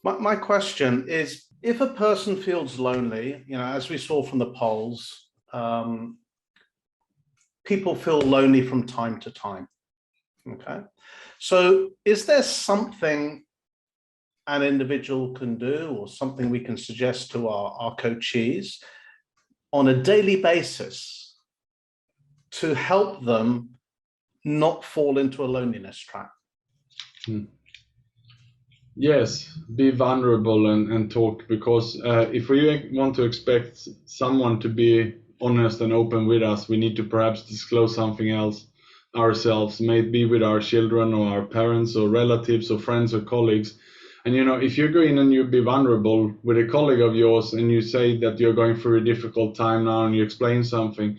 My question is, if a person feels lonely, as we saw from the polls, people feel lonely from time to time. Okay. So is there something an individual can do or something we can suggest to our coachees on a daily basis to help them not fall into a loneliness trap? Yes, be vulnerable and talk, because if we want to expect someone to be honest and open with us, we need to perhaps disclose something else ourselves, maybe with our children or our parents or relatives or friends or colleagues. And if you go in and you be vulnerable with a colleague of yours and you say that you're going through a difficult time now and you explain something,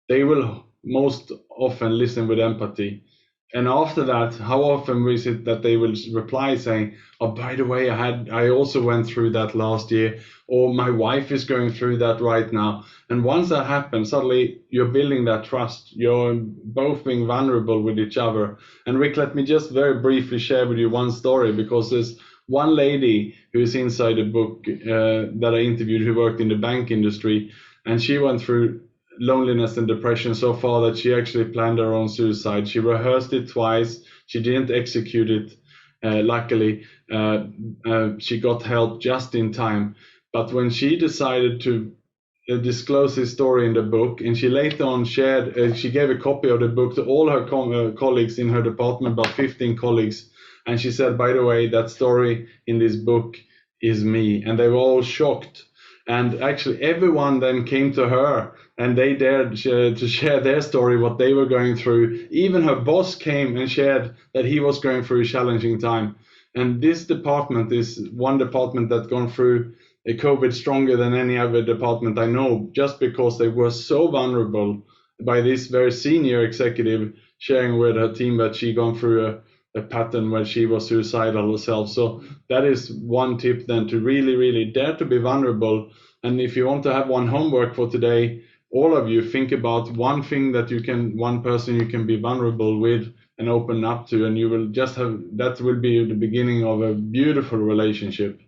they will most often listen with empathy. And after that, how often is it that they will reply saying, "Oh, by the way, I also went through that last year," or "My wife is going through that right now." And once that happens, suddenly you're building that trust. You're both being vulnerable with each other. And Rick, let me just very briefly share with you one story, because there's one lady who is inside the book that I interviewed, who worked in the bank industry, and she went through loneliness and depression so far that she actually planned her own suicide. She rehearsed it twice. She didn't execute it. Luckily, she got help just in time. But when she decided to disclose this story in the book, and she later on shared, she gave a copy of the book to all her colleagues in her department, about 15 colleagues. And she said, "By the way, that story in this book is me." And they were all shocked. And actually, everyone then came to her and they dared to share their story, what they were going through. Even her boss came and shared that he was going through a challenging time. And this department is one department that's gone through a COVID stronger than any other department I know, just because they were so vulnerable by this very senior executive sharing with her team that she gone through a pattern where she was suicidal herself. So that is one tip then, to really, really dare to be vulnerable. And if you want to have one homework for today, all of you think about one thing that one person you can be vulnerable with and open up to, and you will just have, that will be the beginning of a beautiful relationship.